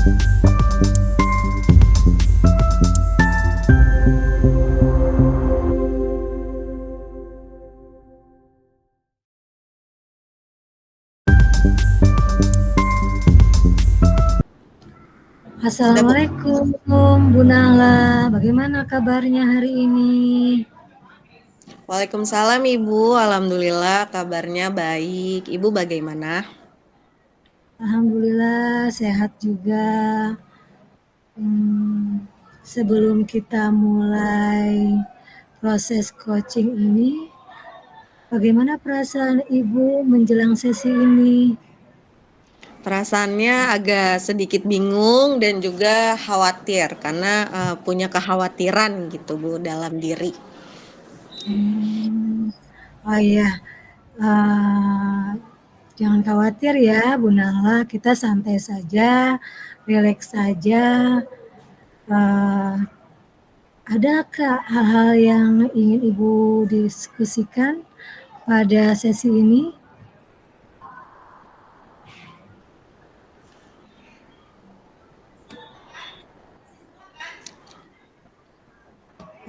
Sudah, Bu. Assalamualaikum Bu Nala, bagaimana kabarnya hari ini? Waalaikumsalam Ibu, alhamdulillah kabarnya baik. Ibu bagaimana? Alhamdulillah sehat juga. Sebelum kita mulai proses coaching ini, bagaimana perasaan Ibu menjelang sesi ini? Perasaannya agak sedikit bingung dan juga khawatir karena punya kekhawatiran gitu Bu dalam diri. Oh iya, uh, jangan khawatir ya Bu Nala, kita santai saja, rileks saja. Uh, Adakah hal-hal yang ingin Ibu diskusikan pada sesi ini?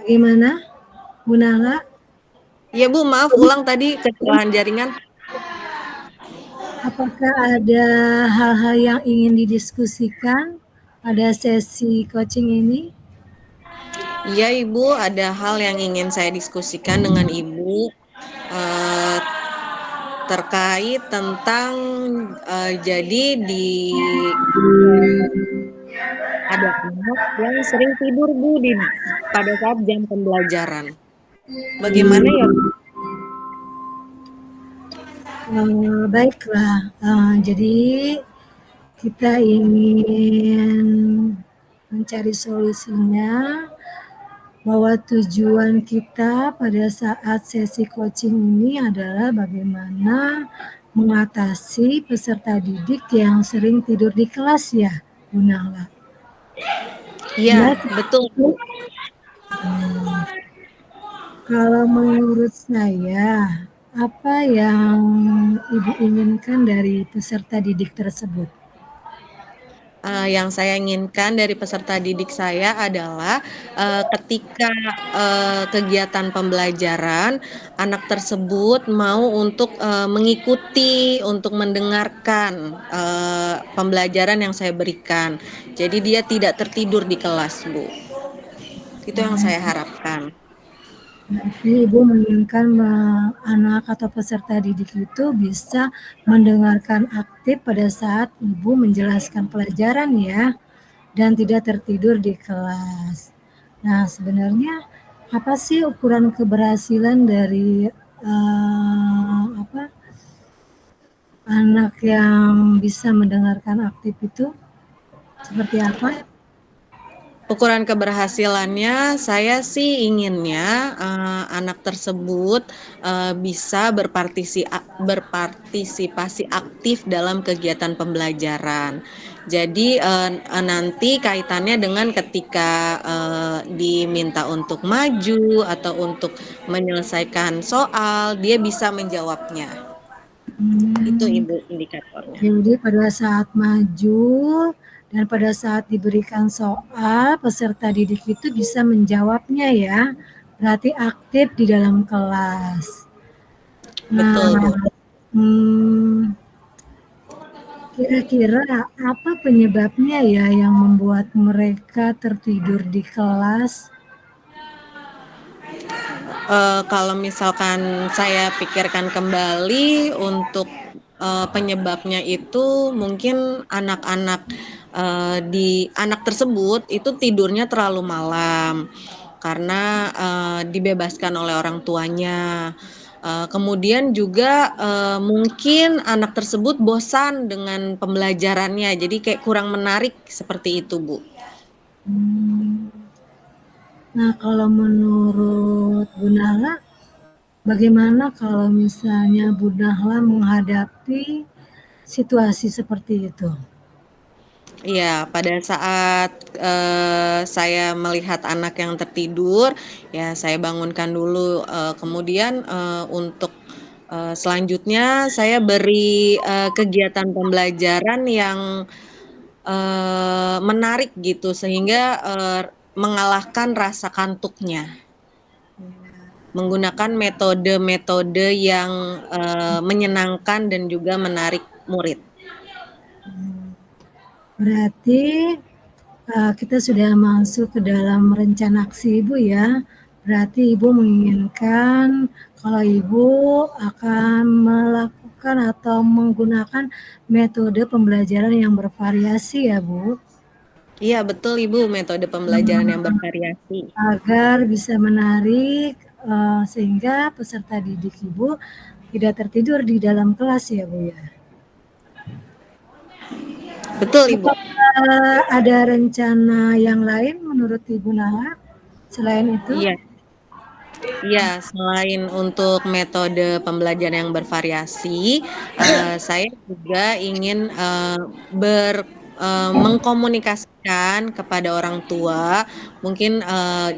Bagaimana, Bu Nala? Iya Bu, maaf ulang tadi kesalahan jaringan. Apakah ada hal-hal yang ingin didiskusikan pada sesi coaching ini? Iya Ibu, ada hal yang ingin saya diskusikan dengan Ibu eh, terkait tentang jadi di ada anak yang sering tidur Bu pada saat jam pembelajaran. Bagaimana ya Bu? Baiklah, jadi kita ingin mencari solusinya bahwa tujuan kita pada saat sesi coaching ini adalah bagaimana mengatasi peserta didik yang sering tidur di kelas ya, Bu Nala. Iya, Ya, betul. kalau menurut saya, apa yang Ibu inginkan dari peserta didik tersebut? Yang saya inginkan dari peserta didik saya adalah ketika kegiatan pembelajaran, anak tersebut mau untuk mengikuti, untuk mendengarkan pembelajaran yang saya berikan. Jadi dia tidak tertidur di kelas, Bu. Itu yang saya harapkan. Berarti Ibu menginginkan anak atau peserta didik itu bisa mendengarkan aktif pada saat Ibu menjelaskan pelajaran ya, dan tidak tertidur di kelas. Nah, sebenarnya apa sih ukuran keberhasilan dari anak yang bisa mendengarkan aktif itu? Seperti apa? Ukuran keberhasilannya, saya sih inginnya anak tersebut bisa berpartisipasi aktif dalam kegiatan pembelajaran. Jadi nanti kaitannya dengan ketika diminta untuk maju atau untuk menyelesaikan soal, dia bisa menjawabnya. Itu Ibu indikatornya. Jadi pada saat maju dan pada saat diberikan soal, peserta didik itu bisa menjawabnya ya, berarti aktif di dalam kelas. Nah, Betul, Bu. kira-kira apa penyebabnya ya yang membuat mereka tertidur di kelas? Kalau misalkan saya pikirkan kembali untuk penyebabnya itu mungkin anak-anak di anak tersebut itu tidurnya terlalu malam karena dibebaskan oleh orang tuanya. Kemudian juga mungkin anak tersebut bosan dengan pembelajarannya, jadi kayak kurang menarik seperti itu, Bu. Nah, kalau menurut Bu Nala, bagaimana kalau misalnya Bu Nala menghadapi situasi seperti itu? Iya, pada saat saya melihat anak yang tertidur, ya saya bangunkan dulu. Kemudian untuk selanjutnya saya beri kegiatan pembelajaran yang menarik gitu sehingga mengalahkan rasa kantuknya. Menggunakan metode-metode yang menyenangkan dan juga menarik murid. Berarti kita sudah masuk ke dalam rencana aksi Ibu ya. Berarti Ibu menginginkan kalau Ibu akan melakukan atau menggunakan metode pembelajaran yang bervariasi ya Bu. Iya betul Ibu, metode pembelajaran yang bervariasi. Agar bisa menarik sehingga peserta didik Ibu tidak tertidur di dalam kelas ya Bu ya. Betul Ibu. Apakah ada rencana yang lain menurut Ibu Nala selain itu? Iya. Iya, selain untuk metode pembelajaran yang bervariasi, saya juga ingin mengkomunikasikan kepada orang tua, mungkin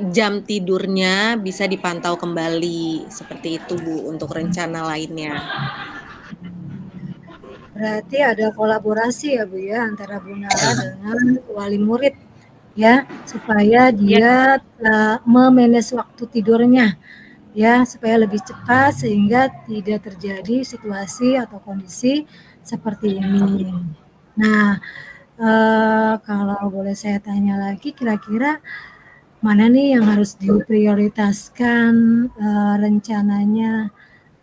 jam tidurnya bisa dipantau kembali, seperti itu Bu, untuk rencana lainnya. Berarti ada kolaborasi ya Bu ya antara Bu Nala dengan wali murid ya supaya Ya, dia memanage waktu tidurnya ya supaya lebih cepat sehingga tidak terjadi situasi atau kondisi seperti ini. Nah, kalau boleh saya tanya lagi kira-kira mana nih yang harus diprioritaskan rencananya?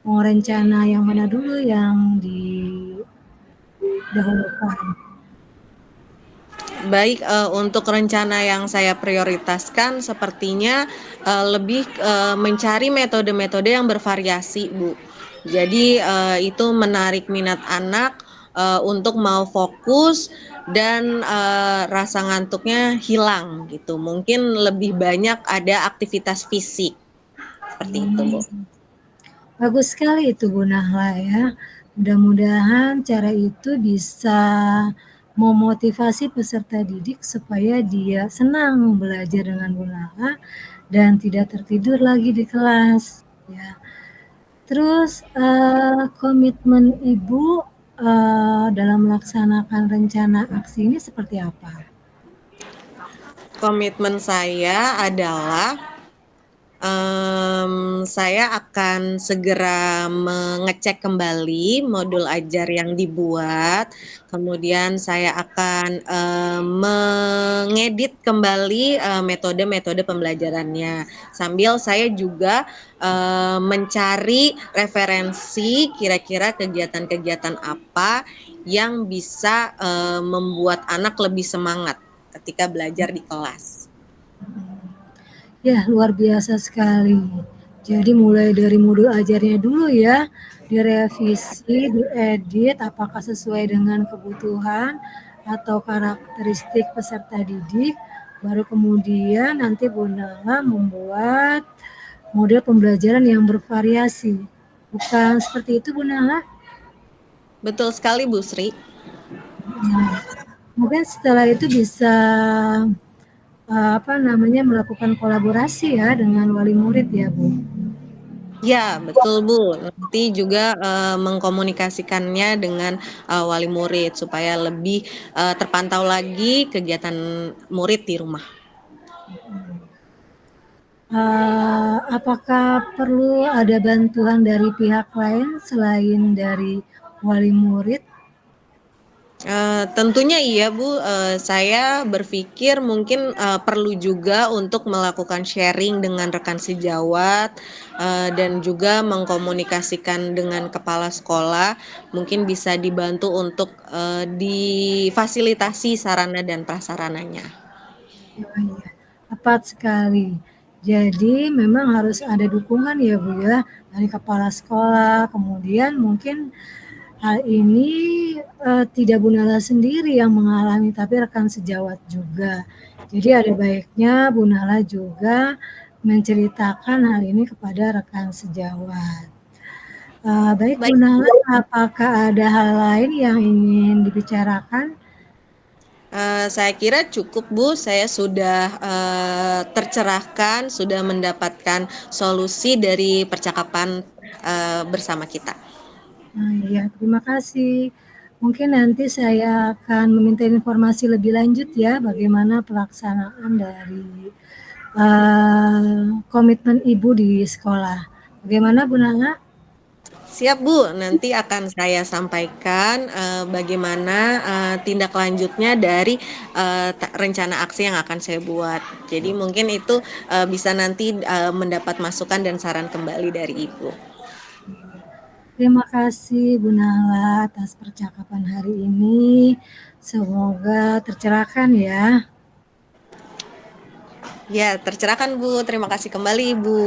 Mau rencana yang mana dulu yang didahulukan? baik, untuk rencana yang saya prioritaskan sepertinya lebih mencari metode-metode yang bervariasi, Bu. Jadi itu menarik minat anak untuk mau fokus dan rasa ngantuknya hilang gitu. Mungkin lebih banyak ada aktivitas fisik seperti itu, Bu. Bagus sekali itu Bu Nahla ya. Mudah-mudahan cara itu bisa memotivasi peserta didik supaya dia senang belajar dengan Bu Nahla dan tidak tertidur lagi di kelas ya. Terus komitmen Ibu dalam melaksanakan rencana aksi ini seperti apa? Komitmen saya adalah saya akan segera mengecek kembali modul ajar yang dibuat, kemudian saya akan mengedit kembali metode-metode pembelajarannya. Sambil saya juga mencari referensi kira-kira kegiatan-kegiatan apa yang bisa membuat anak lebih semangat ketika belajar di kelas. Ya, luar biasa sekali. Jadi mulai dari modul ajarnya dulu ya, direvisi, diedit apakah sesuai dengan kebutuhan atau karakteristik peserta didik, baru kemudian nanti Bu Nala membuat model pembelajaran yang bervariasi. Bukan seperti itu Bu Nala? Betul sekali Bu Sri. Nah, mungkin setelah itu bisa melakukan kolaborasi ya dengan wali murid ya Bu. Ya, betul Bu. Nanti juga mengkomunikasikannya dengan wali murid supaya lebih terpantau lagi kegiatan murid di rumah. Apakah perlu ada bantuan dari pihak lain selain dari wali murid? Tentunya iya Bu, saya berpikir mungkin perlu juga untuk melakukan sharing dengan rekan sejawat dan juga mengkomunikasikan dengan kepala sekolah, mungkin bisa dibantu untuk difasilitasi sarana dan prasarananya. Oh iya, tepat sekali. Jadi memang harus ada dukungan ya Bu ya dari kepala sekolah. Kemudian mungkin hal ini tidak Bu Nala sendiri yang mengalami, tapi rekan sejawat juga. Jadi ada baiknya Bu Nala juga menceritakan hal ini kepada rekan sejawat. Baik Bu Baik. Nala, apakah ada hal lain yang ingin dibicarakan? Saya kira cukup Bu, saya sudah tercerahkan, sudah mendapatkan solusi dari percakapan bersama kita. Iya, terima kasih. Mungkin nanti saya akan meminta informasi lebih lanjut ya, bagaimana pelaksanaan dari komitmen Ibu di sekolah. Bagaimana Bu Nana? Siap Bu, nanti akan saya sampaikan bagaimana tindak lanjutnya dari rencana aksi yang akan saya buat. Jadi mungkin itu bisa nanti mendapat masukan dan saran kembali dari Ibu. Terima kasih Bu Nala atas percakapan hari ini. Semoga tercerahkan ya. Ya, tercerahkan Bu. Terima kasih kembali Ibu.